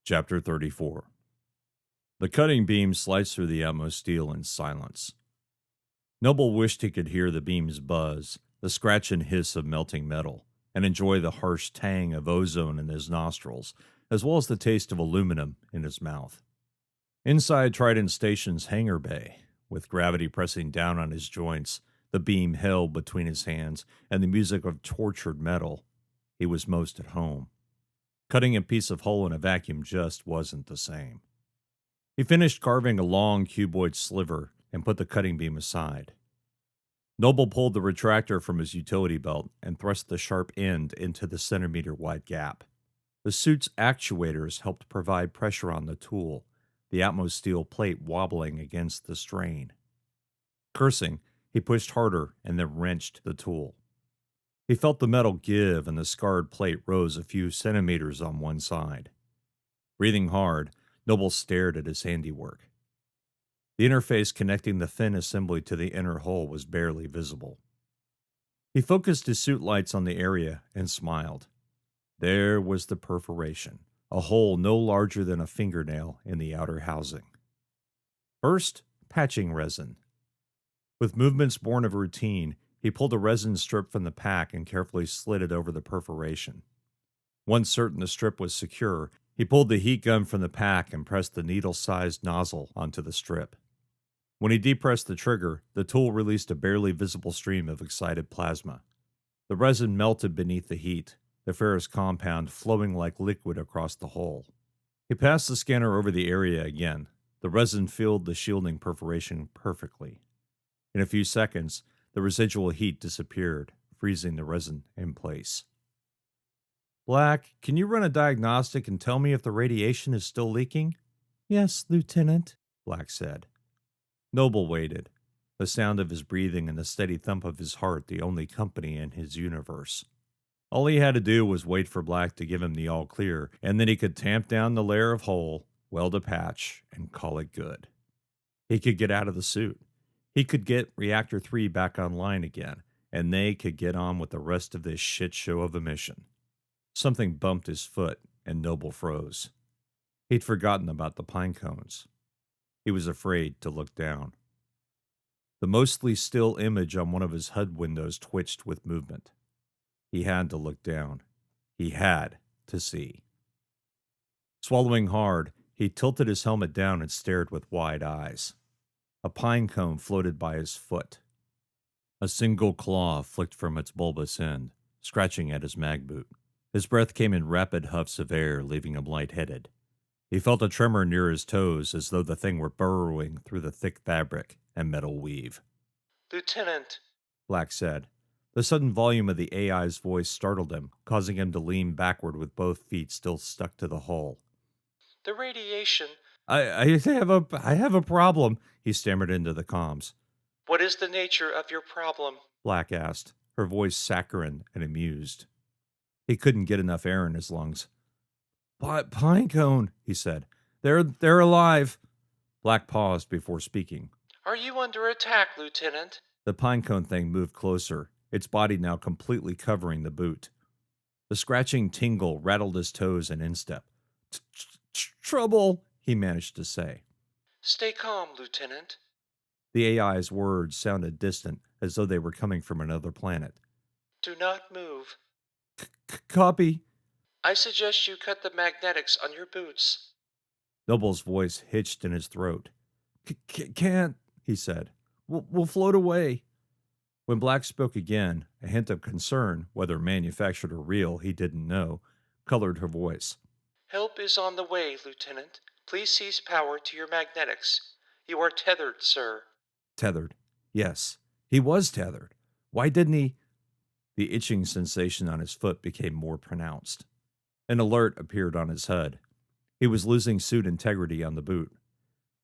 Chapter 34. The cutting beam sliced through the utmost steel in silence. Noble wished he could hear the beam's buzz, the scratch and hiss of melting metal, and enjoy the harsh tang of ozone in his nostrils, as well as the taste of aluminum in his mouth. Inside Trident Station's hangar bay, with gravity pressing down on his joints, the beam held between his hands, and the music of tortured metal, he was most at home. Cutting a piece of hole in a vacuum just wasn't the same. He finished carving a long cuboid sliver and put the cutting beam aside. Noble pulled the retractor from his utility belt and thrust the sharp end into the centimeter-wide gap. The suit's actuators helped provide pressure on the tool, the outmost steel plate wobbling against the strain. Cursing, he pushed harder and then wrenched the tool. He felt the metal give and the scarred plate rose a few centimeters on one side. Breathing hard, Noble stared at his handiwork. The interface connecting the thin assembly to the inner hull was barely visible. He focused his suit lights on the area and smiled. There was the perforation, a hole no larger than a fingernail in the outer housing. First, patching resin. With movements born of routine, he pulled a resin strip from the pack and carefully slid it over the perforation. Once certain the strip was secure, he pulled the heat gun from the pack and pressed the needle-sized nozzle onto the strip. When he depressed the trigger, the tool released a barely visible stream of excited plasma. The resin melted beneath the heat, the ferrous compound flowing like liquid across the hole. He passed the scanner over the area again. The resin filled the shielding perforation perfectly. In a few seconds, the residual heat disappeared, freezing the resin in place. Black, can you run a diagnostic and tell me if the radiation is still leaking? Yes, Lieutenant, Black said. Noble waited, the sound of his breathing and the steady thump of his heart the only company in his universe. All he had to do was wait for Black to give him the all clear, and then he could tamp down the layer of hole, weld a patch, and call it good. He could get out of the suit. He could get Reactor 3 back online again, and they could get on with the rest of this shit show of a mission. Something bumped his foot, and Noble froze. He'd forgotten about the Pinecones. He was afraid to look down. The mostly still image on one of his HUD windows twitched with movement. He had to look down. He had to see. Swallowing hard, he tilted his helmet down and stared with wide eyes. A pinecone floated by his foot. A single claw flicked from its bulbous end, scratching at his mag boot. His breath came in rapid huffs of air, leaving him lightheaded. He felt a tremor near his toes, as though the thing were burrowing through the thick fabric and metal weave. Lieutenant, Black said. The sudden volume of the AI's voice startled him, causing him to lean backward with both feet still stuck to the hull. the radiation. I have a problem, he stammered into the comms. What is the nature of your problem? Black asked, her voice saccharine and amused. He couldn't get enough air in his lungs. Pinecone, he said. They're alive. Black paused before speaking. Are you under attack, Lieutenant? The pinecone thing moved closer, its body now completely covering the boot. The scratching tingle rattled his toes in instep. Trouble, he managed to say. Stay calm, Lieutenant. The AI's words sounded distant, as though they were coming from another planet. Do not move. Copy. I suggest you cut the magnetics on your boots. Noble's voice hitched in his throat. Can't, he said. We'll float away. When Black spoke again, a hint of concern, whether manufactured or real, he didn't know, colored her voice. Help is on the way, Lieutenant. Please cease power to your magnetics. You are tethered, sir. Tethered. Yes, he was tethered. Why didn't he? The itching sensation on his foot became more pronounced. An alert appeared on his HUD. He was losing suit integrity on the boot.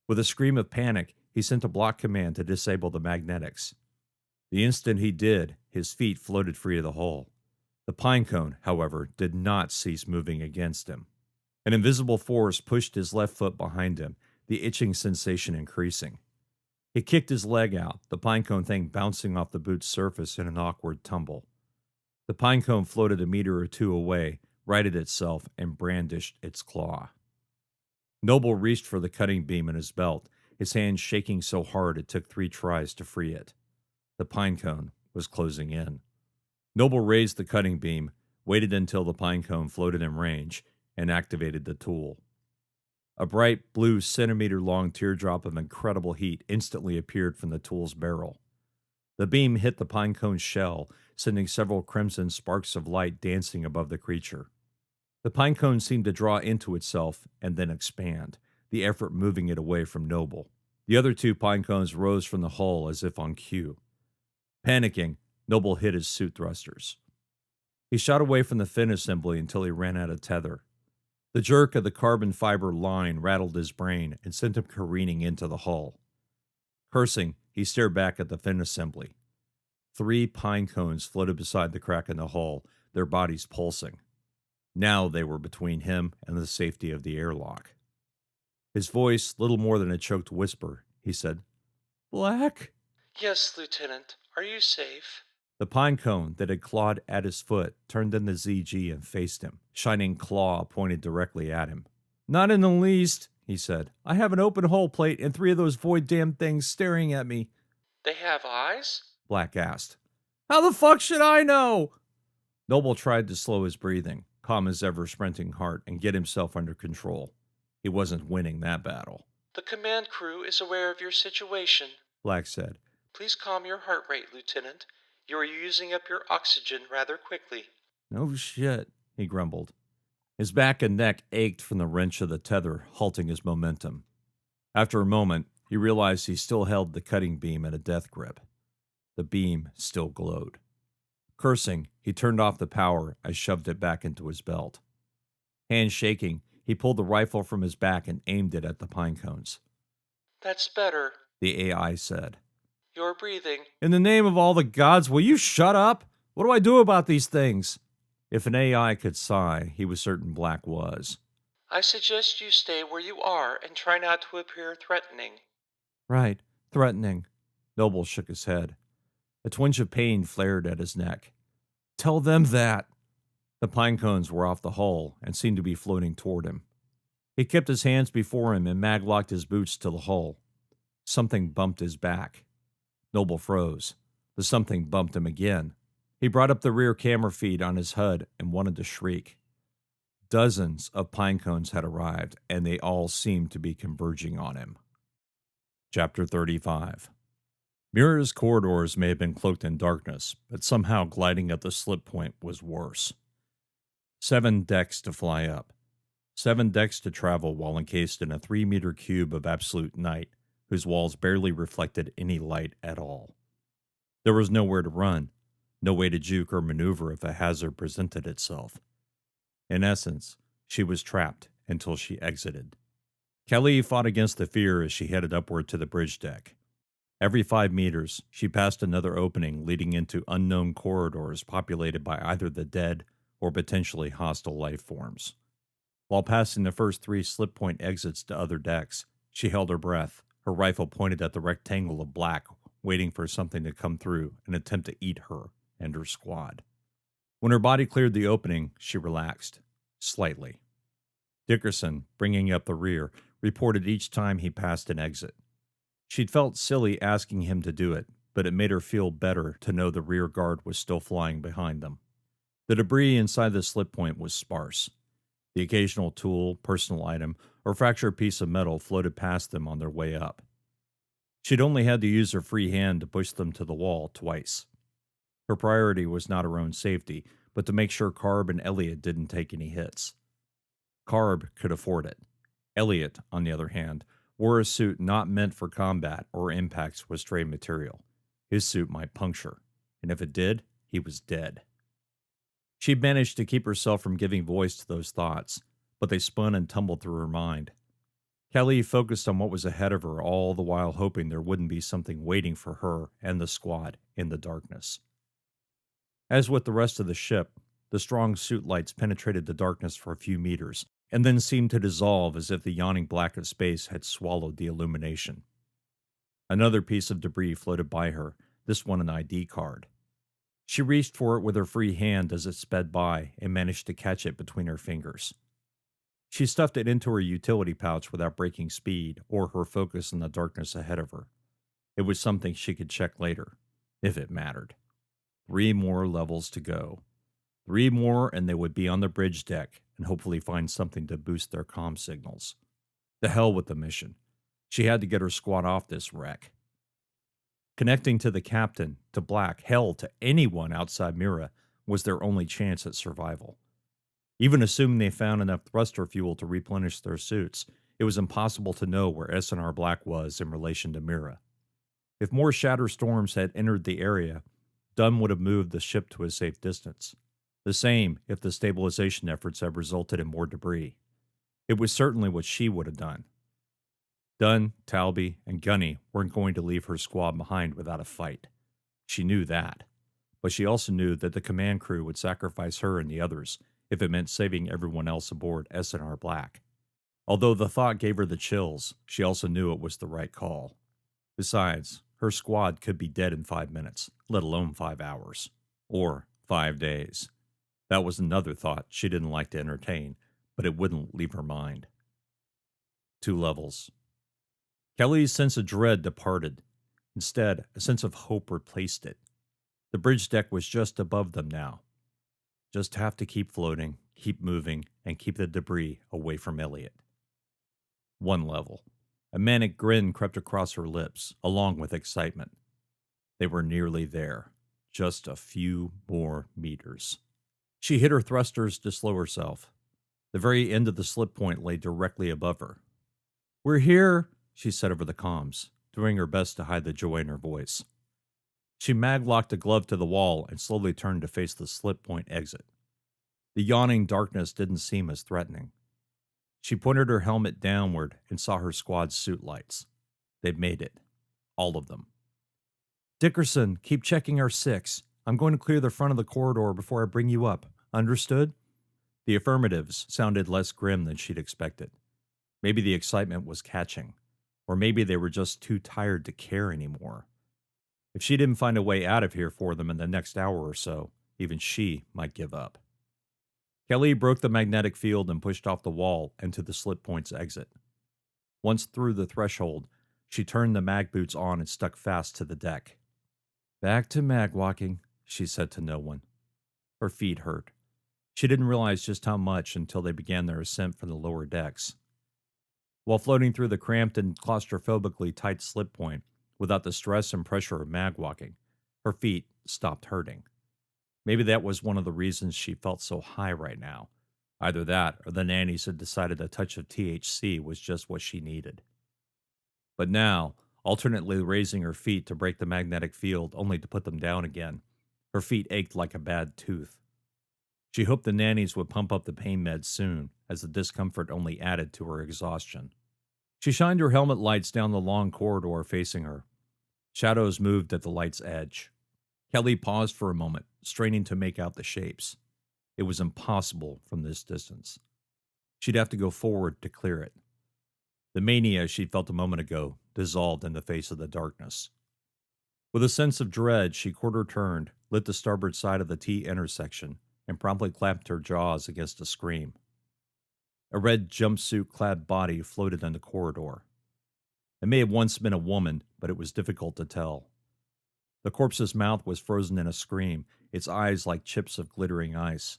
With a scream of panic, he sent a block command to disable the magnetics. The instant he did, his feet floated free of the hull. The pinecone, however, did not cease moving against him. An invisible force pushed his left foot behind him, the itching sensation increasing. He kicked his leg out, the pinecone thing bouncing off the boot's surface in an awkward tumble. The pinecone floated a meter or two away, righted itself, and brandished its claw. Noble reached for the cutting beam in his belt, his hand shaking so hard it took 3 tries to free it. The Pinecone was closing in. Noble raised the cutting beam, waited until the Pinecone floated in range, and activated the tool. A bright blue centimeter-long teardrop of incredible heat instantly appeared from the tool's barrel. The beam hit the Pinecone's shell, sending several crimson sparks of light dancing above the creature. The Pinecone seemed to draw into itself and then expand, the effort moving it away from Noble. The other 2 Pinecones rose from the hull as if on cue. Panicking, Noble hit his suit thrusters. He shot away from the fin assembly until he ran out of tether. The jerk of the carbon fiber line rattled his brain and sent him careening into the hull. Cursing, he stared back at the fin assembly. 3 pine cones floated beside the crack in the hull, their bodies pulsing. Now they were between him and the safety of the airlock. His voice, little more than a choked whisper, he said, "Black?" Yes, Lieutenant. Are you safe? The pine cone that had clawed at his foot turned in the ZG and faced him, shining claw pointed directly at him. "Not in the least," he said. "I have an open hull plate and 3 of those void damn things staring at me." They have eyes? Black asked. "How the fuck should I know?" Noble tried to slow his breathing, calm his ever-sprinting heart, and get himself under control. He wasn't winning that battle. The command crew is aware of your situation. Black said. Please calm your heart rate, Lieutenant. You are using up your oxygen rather quickly. "No shit," he grumbled. His back and neck ached from the wrench of the tether, halting his momentum. After a moment, he realized he still held the cutting beam in a death grip. The beam still glowed. Cursing, he turned off the power and shoved it back into his belt. Hands shaking, he pulled the rifle from his back and aimed it at the pine cones. That's better. The AI said. You're breathing. "In the name of all the gods, will you shut up? What do I do about these things?" If an AI could sigh, he was certain Black was. I suggest you stay where you are and try not to appear threatening. Right, threatening. Noble shook his head. A twinge of pain flared at his neck. "Tell them that." The pine cones were off the hull and seemed to be floating toward him. He kept his hands before him and mag-locked his boots to the hull. Something bumped his back. Noble froze. The something bumped him again. He brought up the rear camera feed on his HUD and wanted to shriek. Dozens of pine cones had arrived, and they all seemed to be converging on him. Chapter 35. Mira's corridors may have been cloaked in darkness, but somehow gliding at the slip point was worse. 7 decks to fly up. 7 decks to travel while encased in a 3-meter cube of absolute night, whose walls barely reflected any light at all. There was nowhere to run, no way to juke or maneuver if a hazard presented itself. In essence, she was trapped until she exited. Callie fought against the fear as she headed upward to the bridge deck. Every 5 meters, she passed another opening leading into unknown corridors populated by either the dead or potentially hostile life forms. While passing the first 3 slip point exits to other decks, she held her breath, her rifle pointed at the rectangle of black, waiting for something to come through and attempt to eat her and her squad. When her body cleared the opening, she relaxed, slightly. Dickerson, bringing up the rear, reported each time he passed an exit. She'd felt silly asking him to do it, but it made her feel better to know the rear guard was still flying behind them. The debris inside the slip point was sparse. The occasional tool, personal item, or fractured piece of metal floated past them on their way up. She'd only had to use her free hand to push them to the wall twice. Her priority was not her own safety, but to make sure Carb and Elliot didn't take any hits. Carb could afford it. Elliot, on the other hand, wore a suit not meant for combat or impacts with stray material. His suit might puncture, and if it did, he was dead. She managed to keep herself from giving voice to those thoughts, but they spun and tumbled through her mind. Callie focused on what was ahead of her, all the while hoping there wouldn't be something waiting for her and the squad in the darkness. As with the rest of the ship, the strong suit lights penetrated the darkness for a few meters, and then seemed to dissolve as if the yawning black of space had swallowed the illumination. Another piece of debris floated by her, this one an ID card. She reached for it with her free hand as it sped by and managed to catch it between her fingers. She stuffed it into her utility pouch without breaking speed or her focus on the darkness ahead of her. It was something she could check later, if it mattered. 3 more levels to go. 3 more and they would be on the bridge deck and hopefully find something to boost their comm signals. The hell with the mission. She had to get her squad off this wreck. Connecting to the captain, to Black, hell, to anyone outside Mira was their only chance at survival. Even assuming they found enough thruster fuel to replenish their suits, it was impossible to know where S&R Black was in relation to Mira. If more shatter storms had entered the area, Dunn would have moved the ship to a safe distance. The same if the stabilization efforts had resulted in more debris. It was certainly what she would have done. Dunn, Talby, and Gunny weren't going to leave her squad behind without a fight. She knew that. But she also knew that the command crew would sacrifice her and the others if it meant saving everyone else aboard S&R Black. Although the thought gave her the chills, she also knew it was the right call. Besides, her squad could be dead in 5 minutes, let alone 5 hours. Or 5 days. That was another thought she didn't like to entertain, but it wouldn't leave her mind. 2 levels. Kelly's sense of dread departed. Instead, a sense of hope replaced it. The bridge deck was just above them now. Just have to keep floating, keep moving, and keep the debris away from Elliot. 1 level. A manic grin crept across her lips, along with excitement. They were nearly there. Just a few more meters. She hit her thrusters to slow herself. The very end of the slip point lay directly above her. "We're here," she said over the comms, doing her best to hide the joy in her voice. She maglocked a glove to the wall and slowly turned to face the slip point exit. The yawning darkness didn't seem as threatening. She pointed her helmet downward and saw her squad's suit lights. They'd made it. All of them. "Dickerson, keep checking our 6. I'm going to clear the front of the corridor before I bring you up. Understood?" The affirmatives sounded less grim than she'd expected. Maybe the excitement was catching, or maybe they were just too tired to care anymore. If she didn't find a way out of here for them in the next hour or so, even she might give up. Kelly broke the magnetic field and pushed off the wall into the slip point's exit. Once through the threshold, she turned the mag boots on and stuck fast to the deck. "Back to mag walking," she said to no one. Her feet hurt. She didn't realize just how much until they began their ascent from the lower decks. While floating through the cramped and claustrophobically tight slip point, without the stress and pressure of mag walking, her feet stopped hurting. Maybe that was one of the reasons she felt so high right now. Either that, or the nannies had decided a touch of THC was just what she needed. But now, alternately raising her feet to break the magnetic field only to put them down again, her feet ached like a bad tooth. She hoped the nannies would pump up the pain meds soon, as the discomfort only added to her exhaustion. She shined her helmet lights down the long corridor facing her. Shadows moved at the light's edge. Kelly paused for a moment, straining to make out the shapes. It was impossible from this distance. She'd have to go forward to clear it. The mania she'd felt a moment ago dissolved in the face of the darkness. With a sense of dread, she quarter-turned, lit the starboard side of the T intersection, and promptly clapped her jaws against a scream. A red jumpsuit-clad body floated in the corridor. It may have once been a woman, but it was difficult to tell. The corpse's mouth was frozen in a scream, its eyes like chips of glittering ice.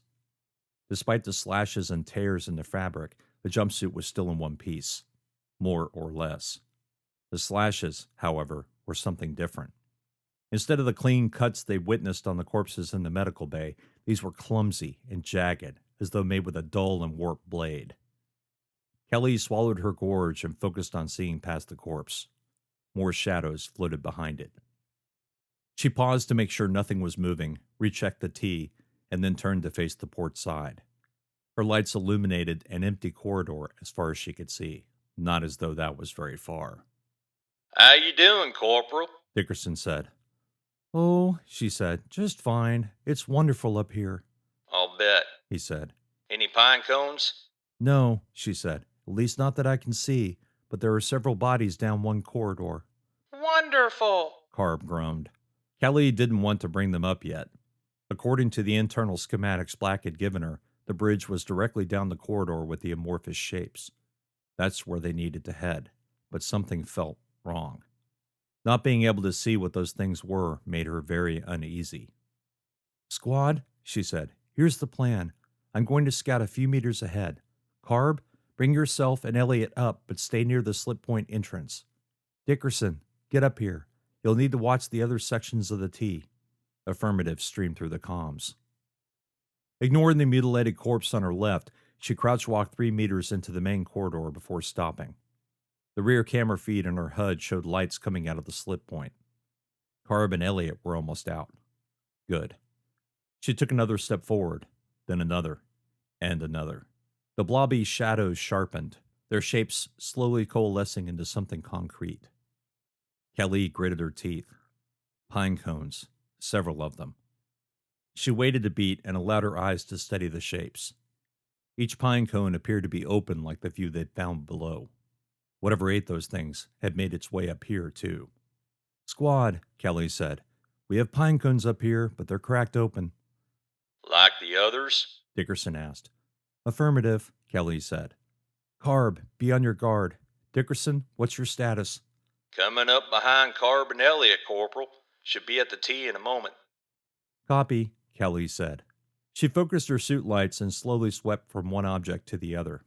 Despite the slashes and tears in the fabric, the jumpsuit was still in one piece, more or less. The slashes, however, were something different. Instead of the clean cuts they witnessed on the corpses in the medical bay, these were clumsy and jagged, as though made with a dull and warped blade. Kelly swallowed her gorge and focused on seeing past the corpse. More shadows floated behind it. She paused to make sure nothing was moving, rechecked the T, and then turned to face the port side. Her lights illuminated an empty corridor as far as she could see, not as though that was very far. "How you doing, Corporal?" Dickerson said. "Oh," she said, "just fine. It's wonderful up here," "I'll bet. he said. Any pine cones?" "No," she said, "at least not that I can see, but there are several bodies down one corridor." "Wonderful," Carb groaned. Kelly didn't want to bring them up yet. According to the internal schematics Black had given her, the bridge was directly down the corridor with the amorphous shapes. That's where they needed to head, but something felt wrong. Not being able to see what those things were made her very uneasy. Squad, she said, here's the plan. I'm going to scout a few meters ahead. Carb, bring yourself and Elliot up, but stay near the slip point entrance. Dickerson, get up here. You'll need to watch the other sections of the T. Affirmative streamed through the comms. Ignoring the mutilated corpse on her left, she crouch walked 3 meters into the main corridor before stopping. The rear camera feed on her HUD showed lights coming out of the slip point. Carb and Elliot were almost out. Good. She took another step forward, then another, and another. The blobby shadows sharpened, their shapes slowly coalescing into something concrete. Kelly gritted her teeth. Pine cones, several of them. She waited a beat and allowed her eyes to study the shapes. Each pine cone appeared to be open like the view they'd found below. Whatever ate those things had made its way up here, too. Squad, Kelly said. We have pine cones up here, but they're cracked open. Like the others? Dickerson asked. Affirmative, Kelly said. Carb, be on your guard. Dickerson, what's your status? Coming up behind Carb and Elliot, Corporal. Should be at the T in a moment. Copy, Kelly said. She focused her suit lights and slowly swept from one object to the other.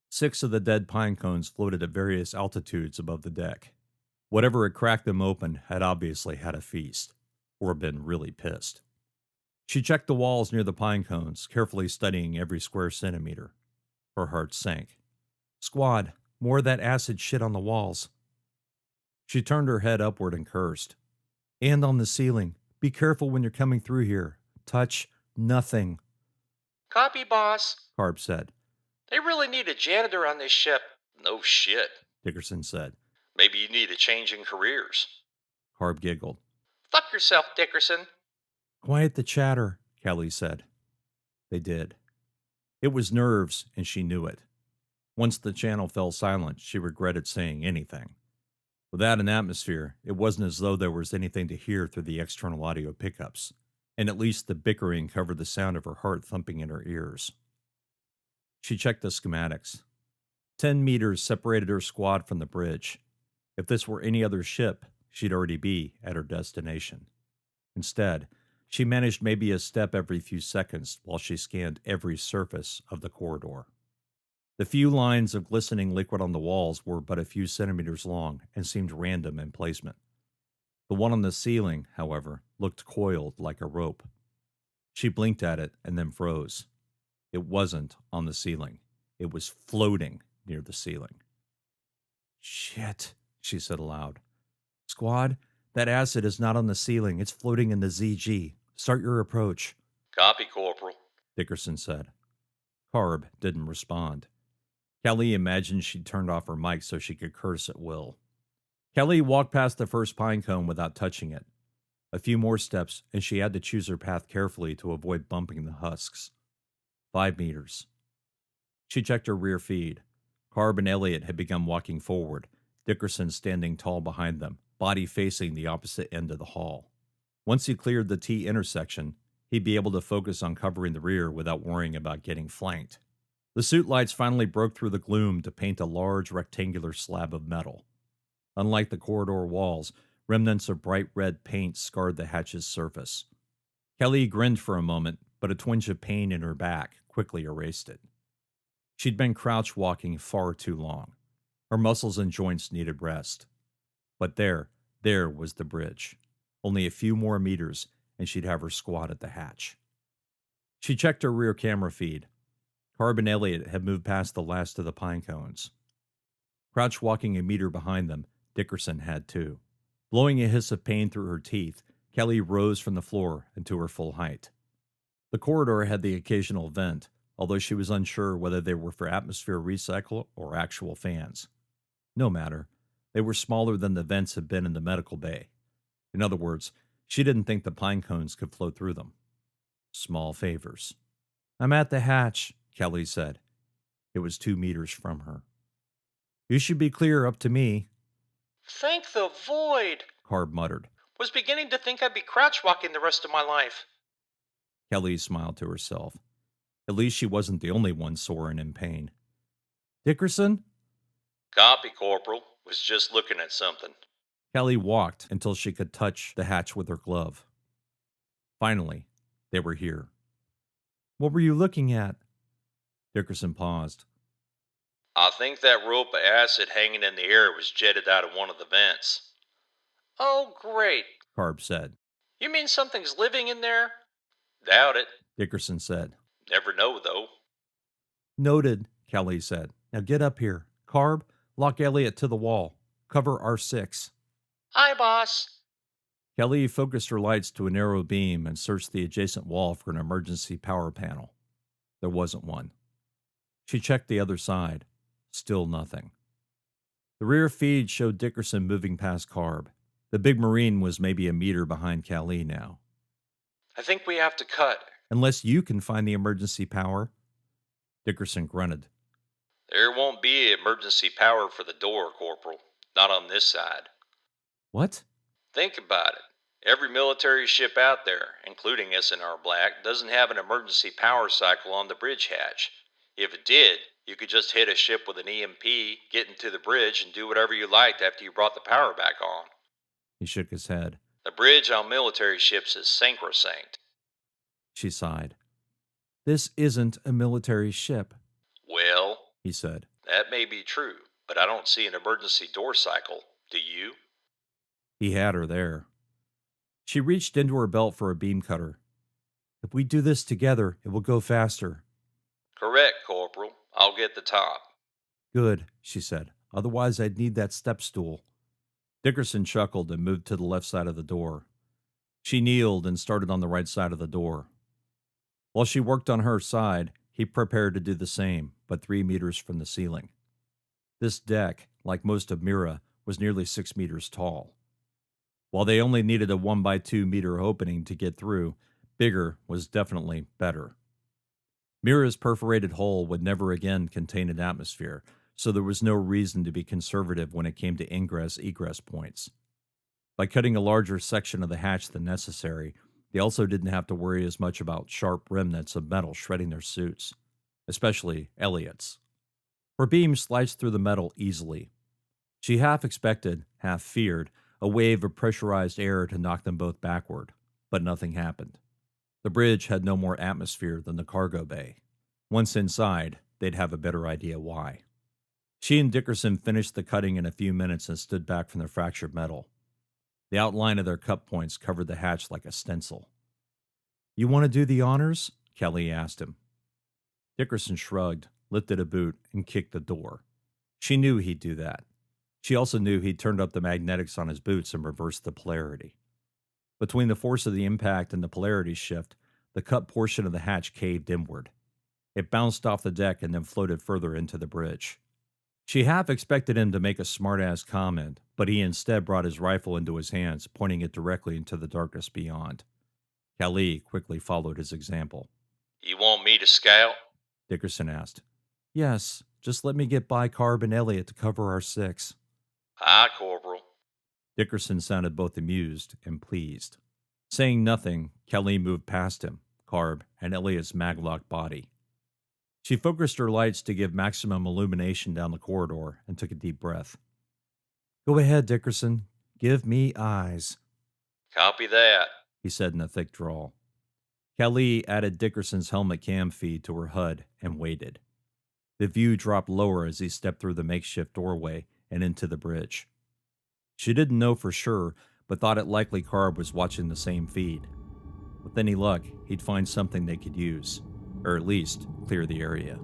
6 of the dead pine cones floated at various altitudes above the deck. Whatever had cracked them open had obviously had a feast, or been really pissed. She checked the walls near the pine cones, carefully studying every square centimeter. Her heart sank. Squad, more of that acid shit on the walls. She turned her head upward and cursed. And on the ceiling. Be careful when you're coming through here. Touch nothing. Copy, boss, Carb said. They really need a janitor on this ship. No shit, Dickerson said. Maybe you need a change in careers. Carb giggled. Fuck yourself, Dickerson. Quiet the chatter, Kelly said. They did. It was nerves, and she knew it. Once the channel fell silent, she regretted saying anything. Without an atmosphere, it wasn't as though there was anything to hear through the external audio pickups, and at least the bickering covered the sound of her heart thumping in her ears. She checked the schematics. 10 meters separated her squad from the bridge. If this were any other ship, she'd already be at her destination. Instead, she managed maybe a step every few seconds while she scanned every surface of the corridor. The few lines of glistening liquid on the walls were but a few centimeters long and seemed random in placement. The one on the ceiling, however, looked coiled like a rope. She blinked at it and then froze. It wasn't on the ceiling. It was floating near the ceiling. Shit, she said aloud. Squad, that acid is not on the ceiling. It's floating in the ZG. Start your approach. Copy, Corporal, Dickerson said. Carb didn't respond. Kelly imagined she'd turned off her mic so she could curse at will. Kelly walked past the first pine cone without touching it. A few more steps, and she had to choose her path carefully to avoid bumping the husks. 5 meters. She checked her rear feed. Carb and Elliot had begun walking forward, Dickerson standing tall behind them, body facing the opposite end of the hall. Once he cleared the T intersection, he'd be able to focus on covering the rear without worrying about getting flanked. The suit lights finally broke through the gloom to paint a large rectangular slab of metal. Unlike the corridor walls, remnants of bright red paint scarred the hatch's surface. Kelly grinned for a moment, but a twinge of pain in her back quickly erased it. She'd been crouch walking far too long. Her muscles and joints needed rest. But there was the bridge. Only a few more meters, and she'd have her squad at the hatch. She checked her rear camera feed. Carb and Elliot had moved past the last of the pine cones. Crouch walking a meter behind them, Dickerson had too. Blowing a hiss of pain through her teeth, Kelly rose from the floor and to her full height. The corridor had the occasional vent, although she was unsure whether they were for atmosphere recycle or actual fans. No matter. They were smaller than the vents had been in the medical bay. In other words, she didn't think the pine cones could flow through them. Small favors. I'm at the hatch, Kelly said. It was 2 meters from her. You should be clear up to me. Thank the void, Carb muttered. Was beginning to think I'd be crouch walking the rest of my life. Kelly smiled to herself. At least she wasn't the only one sore and in pain. Dickerson? Copy, Corporal. Was just looking at something. Callie walked until she could touch the hatch with her glove. Finally, they were here. What were you looking at? Dickerson paused. I think that rope of acid hanging in the air was jetted out of one of the vents. Oh, great. Carb said. You mean something's living in there? Doubt it. Dickerson said. Never know, though. Noted, Callie said. Now get up here. Carb, lock Elliot to the wall. Cover R6. Aye, boss. Kelly focused her lights to a narrow beam and searched the adjacent wall for an emergency power panel. There wasn't one. She checked the other side. Still nothing. The rear feed showed Dickerson moving past Carb. The big Marine was maybe a meter behind Callie now. I think we have to cut. Unless you can find the emergency power. Dickerson grunted. There won't be emergency power for the door, Corporal. Not on this side. What? Think about it. Every military ship out there, including S&R Black, doesn't have an emergency power cycle on the bridge hatch. If it did, you could just hit a ship with an EMP, get into the bridge, and do whatever you liked after you brought the power back on. He shook his head. The bridge on military ships is sacrosanct. She sighed. This isn't a military ship, Well, he said. that may be true, but I don't see an emergency door cycle. Do you? He had her there. She reached into her belt for a beam cutter. If we do this together, it will go faster. Correct, Corporal. I'll get the top. Good, she said. Otherwise, I'd need that step stool. Dickerson chuckled and moved to the left side of the door. She kneeled and started on the right side of the door. While she worked on her side, he prepared to do the same, but 3 meters from the ceiling. This deck, like most of Mira, was nearly 6 meters tall. While they only needed a 1 by 2 meter opening to get through, bigger was definitely better. Mira's perforated hull would never again contain an atmosphere, so there was no reason to be conservative when it came to ingress-egress points. By cutting a larger section of the hatch than necessary, they also didn't have to worry as much about sharp remnants of metal shredding their suits, especially Elliot's. Her beam sliced through the metal easily. She half expected, half feared, a wave of pressurized air to knock them both backward, but nothing happened. The bridge had no more atmosphere than the cargo bay. Once inside, they'd have a better idea why. She and Dickerson finished the cutting in a few minutes and stood back from the fractured metal. The outline of their cut points covered the hatch like a stencil. You want to do the honors? Kelly asked him. Dickerson shrugged, lifted a boot, and kicked the door. She knew he'd do that. She also knew he'd turned up the magnetics on his boots and reversed the polarity. Between the force of the impact and the polarity shift, the cut portion of the hatch caved inward. It bounced off the deck and then floated further into the bridge. She half expected him to make a smart-ass comment, but he instead brought his rifle into his hands, pointing it directly into the darkness beyond. Callie quickly followed his example. You want me to scout? Dickerson asked. Yes, just let me get by Carb and Elliot to cover R6. Aye, Corporal. Dickerson sounded both amused and pleased. Saying nothing, Kelly moved past him, Carb, and Elliot's maglock body. She focused her lights to give maximum illumination down the corridor and took a deep breath. Go ahead, Dickerson. Give me eyes. Copy that. He said in a thick drawl. Kelly added Dickerson's helmet cam feed to her HUD and waited. The view dropped lower as he stepped through the makeshift doorway and into the bridge. She didn't know for sure, but thought it likely Carb was watching the same feed. With any luck, he'd find something they could use, or at least clear the area.